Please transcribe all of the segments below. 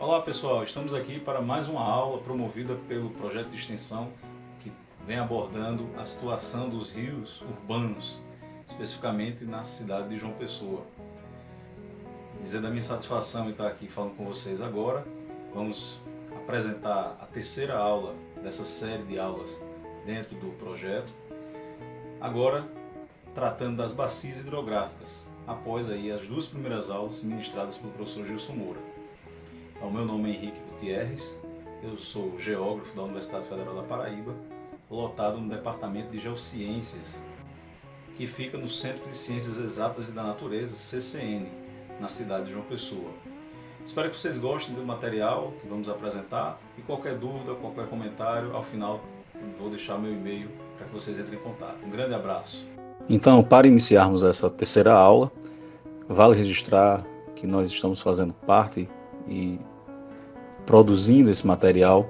Olá pessoal, estamos aqui para mais uma aula promovida pelo projeto de extensão que vem abordando a situação dos rios urbanos, especificamente na cidade de João Pessoa. Dizendo a minha satisfação em estar aqui falando com vocês agora, vamos apresentar a terceira aula dessa série de aulas dentro do projeto, agora tratando das bacias hidrográficas, após aí as duas primeiras aulas ministradas pelo professor Gilson Moura. Então, meu nome é Henrique Gutierrez, eu sou geógrafo da Universidade Federal da Paraíba, lotado no Departamento de Geociências, que fica no Centro de Ciências Exatas e da Natureza, CCN, na cidade de João Pessoa. Espero que vocês gostem do material que vamos apresentar e qualquer dúvida, qualquer comentário, ao final vou deixar meu e-mail para que vocês entrem em contato. Um grande abraço. Então, para iniciarmos essa terceira aula, vale registrar que nós estamos fazendo parte e produzindo esse material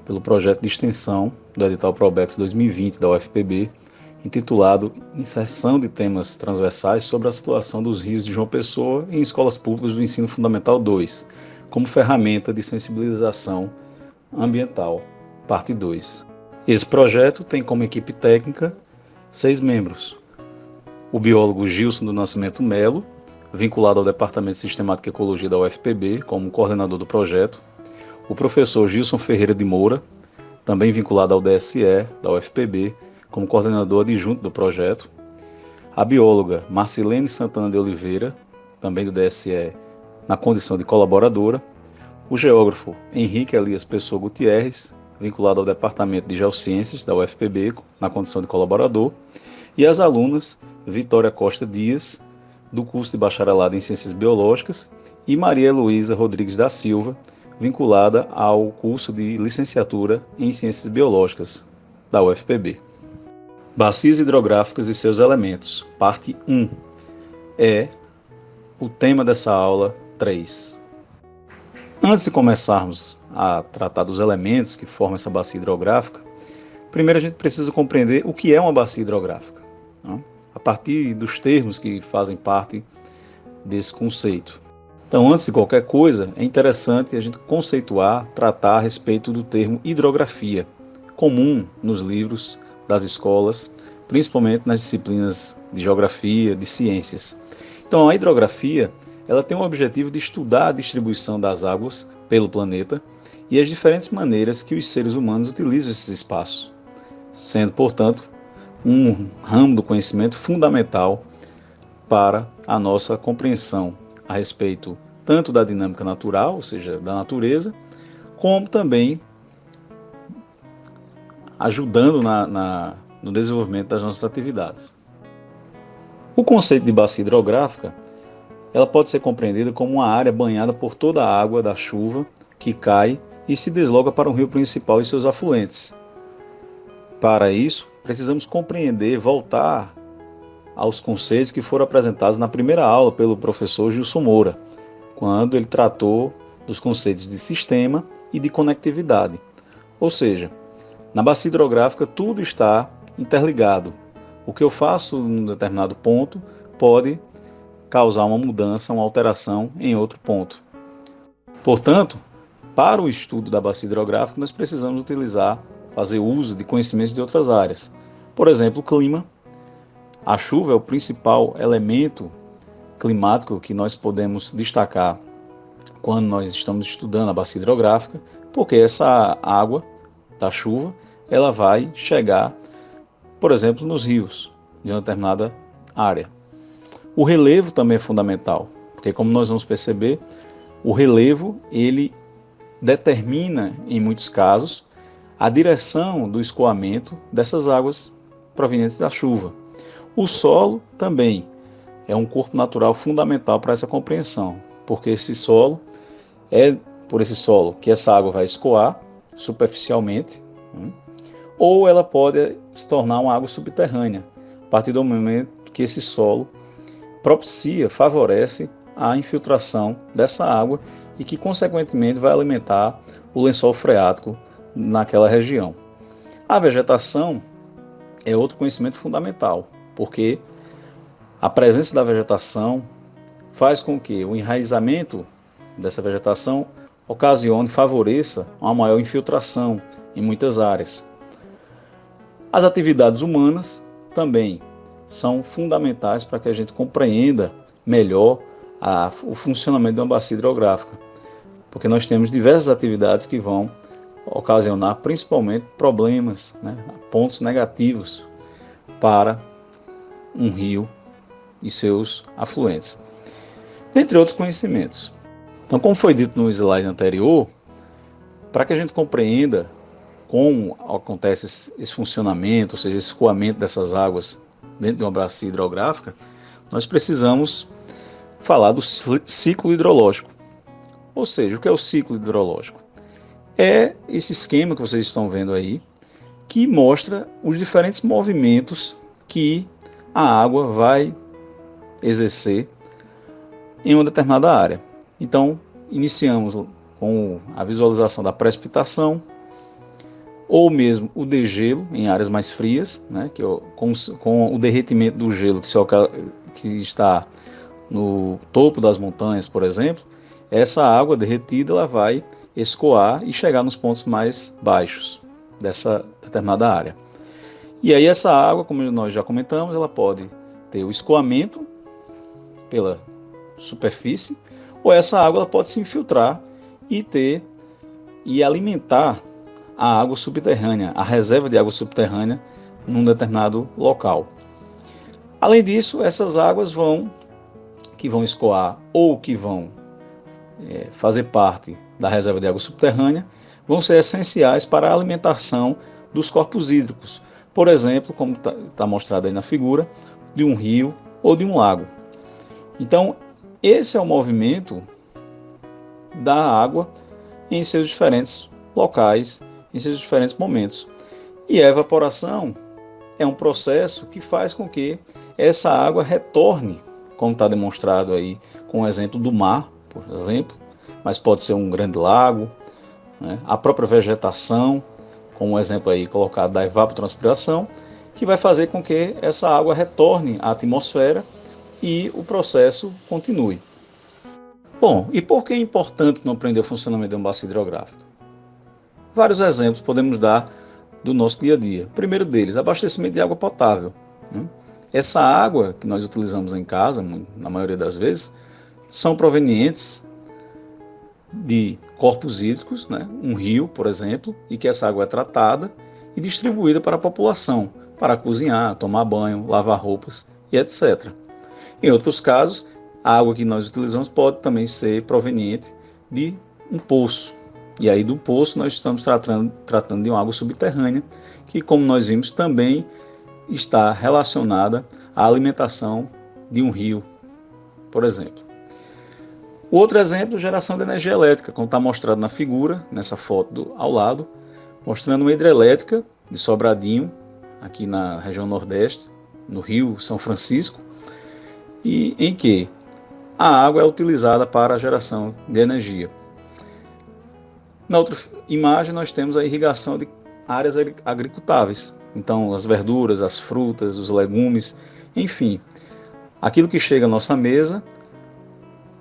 pelo projeto de extensão do edital Probex 2020 da UFPB, intitulado Inserção de temas transversais sobre a situação dos rios de João Pessoa em escolas públicas do ensino fundamental 2, como ferramenta de sensibilização ambiental, parte 2. Esse projeto tem como equipe técnica 6 membros. O biólogo Gilson do Nascimento Melo, vinculado ao Departamento de Sistemática e Ecologia da UFPB, como coordenador do projeto. O professor Gilson Ferreira de Moura, também vinculado ao DSE da UFPB, como coordenador adjunto do projeto. A bióloga Marcilene Santana de Oliveira, também do DSE, na condição de colaboradora. O geógrafo Henrique Elias Pessoa Gutierrez, vinculado ao Departamento de Geociências da UFPB, na condição de colaborador. E as alunas Vitória Costa Dias, do curso de Bacharelado em Ciências Biológicas, e Maria Heloísa Rodrigues da Silva, vinculada ao curso de Licenciatura em Ciências Biológicas da UFPB. Bacias hidrográficas e seus elementos, parte 1, é o tema dessa aula 3. Antes de começarmos a tratar dos elementos que formam essa bacia hidrográfica, primeiro a gente precisa compreender o que é uma bacia hidrográfica, né? A partir dos termos que fazem parte desse conceito. Então, antes de qualquer coisa, é interessante a gente conceituar, tratar a respeito do termo hidrografia, comum nos livros das escolas, principalmente nas disciplinas de geografia, de ciências. Então, a hidrografia, ela tem o objetivo de estudar a distribuição das águas pelo planeta e as diferentes maneiras que os seres humanos utilizam esses espaços, sendo, portanto, um ramo do conhecimento fundamental para a nossa compreensão a respeito tanto da dinâmica natural, ou seja, da natureza, como também ajudando no desenvolvimento das nossas atividades. O conceito de bacia hidrográfica, ela pode ser compreendida como uma área banhada por toda a água da chuva que cai e se desloca para um rio principal e seus afluentes. Para isso, precisamos compreender, voltar aos conceitos que foram apresentados na primeira aula pelo professor Gilson Moura, quando ele tratou dos conceitos de sistema e de conectividade. Ou seja, na bacia hidrográfica tudo está interligado. O que eu faço em um determinado ponto pode causar uma mudança, uma alteração em outro ponto. Portanto, para o estudo da bacia hidrográfica, nós precisamos fazer uso de conhecimentos de outras áreas. Por exemplo, o clima. A chuva é o principal elemento climático que nós podemos destacar quando nós estamos estudando a bacia hidrográfica, porque essa água da chuva, ela vai chegar, por exemplo, nos rios de uma determinada área. O relevo também é fundamental, porque como nós vamos perceber, o relevo, ele determina, em muitos casos, a direção do escoamento dessas águas provenientes da chuva. O solo também é um corpo natural fundamental para essa compreensão, porque é por esse solo que essa água vai escoar superficialmente, ou ela pode se tornar uma água subterrânea, a partir do momento que esse solo favorece a infiltração dessa água e que, consequentemente, vai alimentar o lençol freático naquela região. A vegetação é outro conhecimento fundamental, porque a presença da vegetação faz com que o enraizamento dessa vegetação ocasione, favoreça uma maior infiltração em muitas áreas. As atividades humanas também são fundamentais para que a gente compreenda melhor o funcionamento de uma bacia hidrográfica, porque nós temos diversas atividades que vão ocasionar principalmente problemas, pontos negativos para um rio e seus afluentes, dentre outros conhecimentos. Então, como foi dito no slide anterior, para que a gente compreenda como acontece esse funcionamento, ou seja, esse escoamento dessas águas dentro de uma bacia hidrográfica, nós precisamos falar do ciclo hidrológico. Ou seja, o que é o ciclo hidrológico? É esse esquema que vocês estão vendo aí, que mostra os diferentes movimentos que a água vai exercer em uma determinada área. Então, iniciamos com a visualização da precipitação, ou mesmo o degelo em áreas mais frias, com o derretimento do gelo que está no topo das montanhas, por exemplo. Essa água derretida ela vai escoar e chegar nos pontos mais baixos dessa determinada área. E aí essa água, como nós já comentamos, ela pode ter o escoamento pela superfície, ou essa água ela pode se infiltrar e alimentar a água subterrânea, a reserva de água subterrânea num determinado local. Além disso, essas águas que vão escoar ou que vão fazer parte da reserva de água subterrânea vão ser essenciais para a alimentação dos corpos hídricos. Por exemplo, como está mostrado aí na figura, de um rio ou de um lago. Então, esse é o movimento da água em seus diferentes locais, em seus diferentes momentos. E a evaporação é um processo que faz com que essa água retorne, como está demonstrado aí com o exemplo do mar, por exemplo, mas pode ser um grande lago, a própria vegetação, como o exemplo aí colocado da evapotranspiração, que vai fazer com que essa água retorne à atmosfera e o processo continue. Bom, e por que é importante compreender o funcionamento de uma bacia hidrográfica? Vários exemplos podemos dar do nosso dia a dia. O primeiro deles, abastecimento de água potável. Essa água que nós utilizamos em casa, na maioria das vezes, são provenientes de corpos hídricos, um rio, por exemplo, e que essa água é tratada e distribuída para a população, para cozinhar, tomar banho, lavar roupas e etc. Em outros casos, a água que nós utilizamos pode também ser proveniente de um poço. E aí do poço nós estamos tratando de uma água subterrânea, que, como nós vimos, também está relacionada à alimentação de um rio, por exemplo. O outro exemplo, geração de energia elétrica, como está mostrado na figura, nessa foto ao lado, mostrando uma hidrelétrica de Sobradinho, aqui na região Nordeste, no Rio São Francisco, e em que a água é utilizada para a geração de energia. Na outra imagem nós temos a irrigação de áreas agricultáveis, então as verduras, as frutas, os legumes, enfim, aquilo que chega à nossa mesa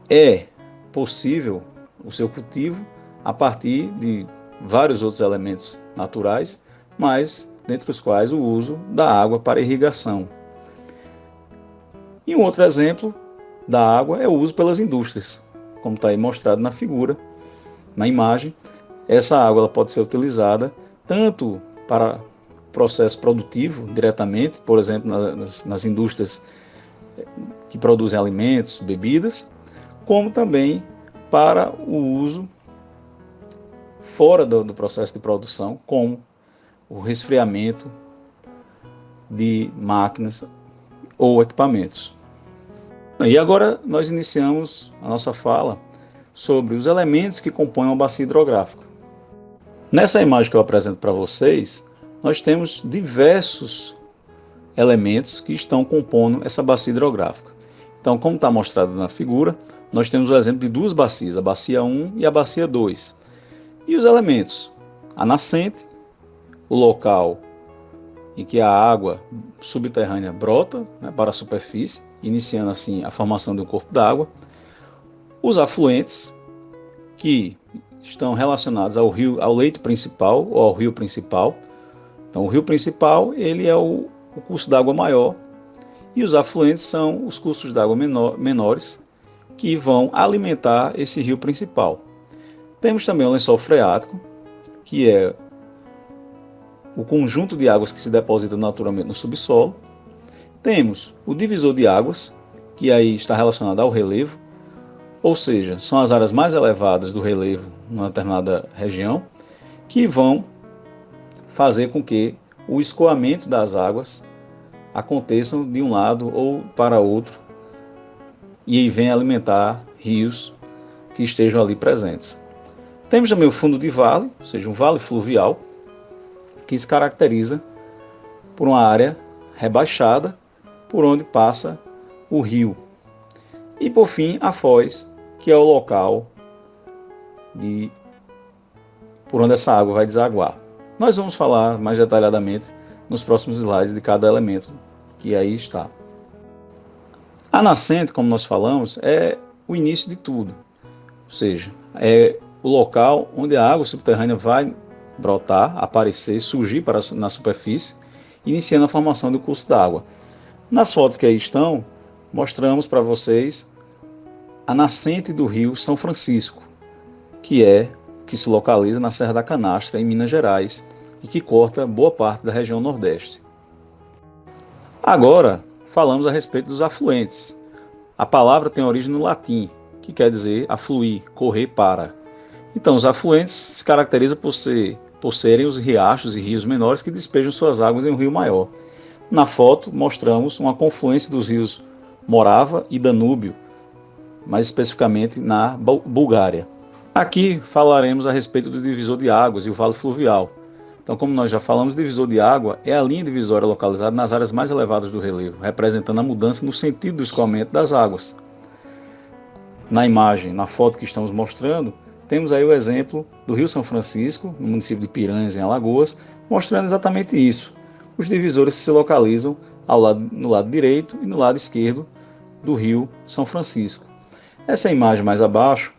é possível o seu cultivo a partir de vários outros elementos naturais, mas dentre os quais o uso da água para irrigação. E um outro exemplo da água é o uso pelas indústrias, como está aí mostrado na figura, na imagem. Essa água ela pode ser utilizada tanto para processo produtivo diretamente, por exemplo, nas indústrias que produzem alimentos, bebidas, como também para o uso fora do processo de produção, como o resfriamento de máquinas ou equipamentos. E agora nós iniciamos a nossa fala sobre os elementos que compõem uma bacia hidrográfica. Nessa imagem que eu apresento para vocês, nós temos diversos elementos que estão compondo essa bacia hidrográfica. Então, como está mostrado na figura, nós temos o exemplo de duas bacias, a bacia 1 e a bacia 2. E os elementos, a nascente, o local em que a água subterrânea brota para a superfície, iniciando assim a formação de um corpo d'água, os afluentes, que estão relacionados ao leito principal ou ao rio principal. Então, o rio principal ele é o curso d'água maior e os afluentes são os cursos d'água menores que vão alimentar esse rio principal. Temos também o lençol freático, que é o conjunto de águas que se deposita naturalmente no subsolo. Temos o divisor de águas, que aí está relacionado ao relevo, ou seja, são as áreas mais elevadas do relevo numa determinada região, que vão fazer com que o escoamento das águas aconteçam de um lado ou para outro e venha alimentar rios que estejam ali presentes. Temos também o fundo de vale, ou seja, um vale fluvial, que se caracteriza por uma área rebaixada por onde passa o rio. E por fim, a foz, que é o local por onde essa água vai desaguar. Nós vamos falar mais detalhadamente nos próximos slides de cada elemento que aí está. A nascente, como nós falamos, é o início de tudo, ou seja, é o local onde a água subterrânea vai brotar, aparecer, surgir na superfície, iniciando a formação do curso d'água. Nas fotos que aí estão, mostramos para vocês a nascente do rio São Francisco, que se localiza na Serra da Canastra, em Minas Gerais, e que corta boa parte da região Nordeste. Agora, falamos a respeito dos afluentes. A palavra tem origem no latim, que quer dizer afluir, correr para. Então, os afluentes se caracterizam por serem os riachos e rios menores que despejam suas águas em um rio maior. Na foto, mostramos uma confluência dos rios Morava e Danúbio, mais especificamente na Bulgária. Aqui falaremos a respeito do divisor de águas e o vale fluvial. Então, como nós já falamos, o divisor de água é a linha divisória localizada nas áreas mais elevadas do relevo, representando a mudança no sentido do escoamento das águas. Na imagem, na foto que estamos mostrando, temos aí o exemplo do Rio São Francisco, no município de Piranhas, em Alagoas, mostrando exatamente isso. Os divisores se localizam no lado direito e no lado esquerdo do Rio São Francisco. Essa imagem mais abaixo,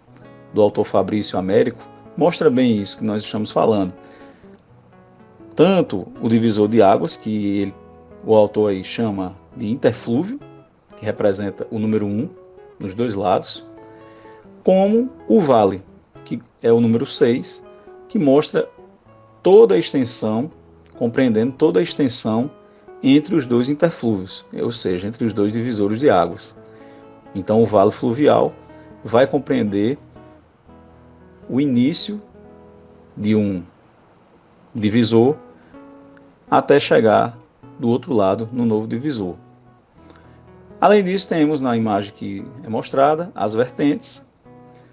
do autor Fabrício Américo, mostra bem isso que nós estamos falando. Tanto o divisor de águas, que o autor aí chama de interflúvio, que representa o número 1 nos dois lados, como o vale, que é o número 6, que mostra toda a extensão, compreendendo toda a extensão entre os dois interflúvios, ou seja, entre os dois divisores de águas. Então, o vale fluvial vai compreender o início de um divisor até chegar do outro lado no novo divisor. Além disso, temos na imagem que é mostrada as vertentes,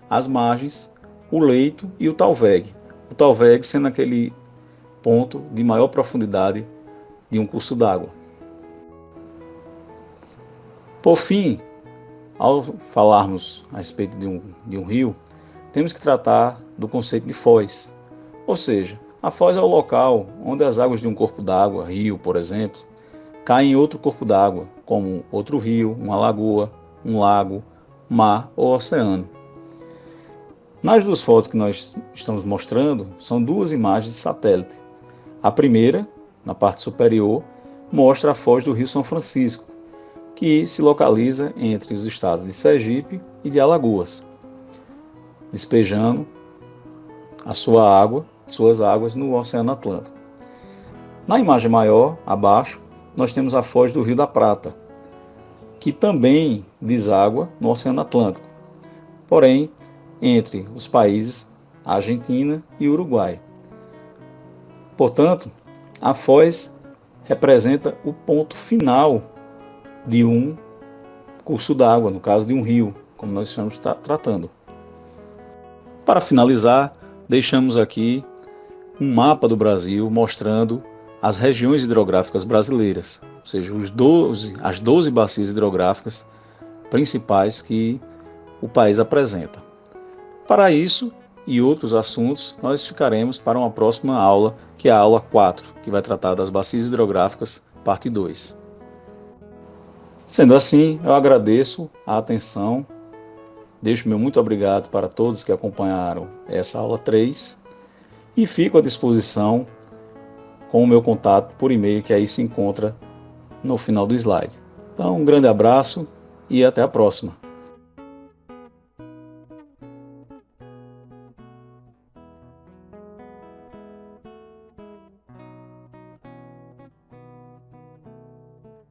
as margens, o leito e o talveg. O talveg sendo aquele ponto de maior profundidade de um curso d'água. Por fim, ao falarmos a respeito de um rio, temos que tratar do conceito de foz, ou seja, a foz é o local onde as águas de um corpo d'água, rio, por exemplo, caem em outro corpo d'água, como outro rio, uma lagoa, um lago, mar ou oceano. Nas duas fotos que nós estamos mostrando, são duas imagens de satélite. A primeira, na parte superior, mostra a foz do Rio São Francisco, que se localiza entre os estados de Sergipe e de Alagoas, despejando suas águas no Oceano Atlântico. Na imagem maior, abaixo, nós temos a foz do Rio da Prata, que também deságua no Oceano Atlântico, porém entre os países Argentina e Uruguai. Portanto, a foz representa o ponto final de um curso d'água, no caso de um rio, como nós estamos tratando. Para finalizar, deixamos aqui um mapa do Brasil mostrando as regiões hidrográficas brasileiras, ou seja, as 12 bacias hidrográficas principais que o país apresenta. Para isso e outros assuntos, nós ficaremos para uma próxima aula, que é a aula 4, que vai tratar das bacias hidrográficas, parte 2. Sendo assim, eu agradeço a atenção Deixo meu muito obrigado para todos que acompanharam essa aula 3 e fico à disposição com o meu contato por e-mail, que aí se encontra no final do slide. Então, um grande abraço e até a próxima.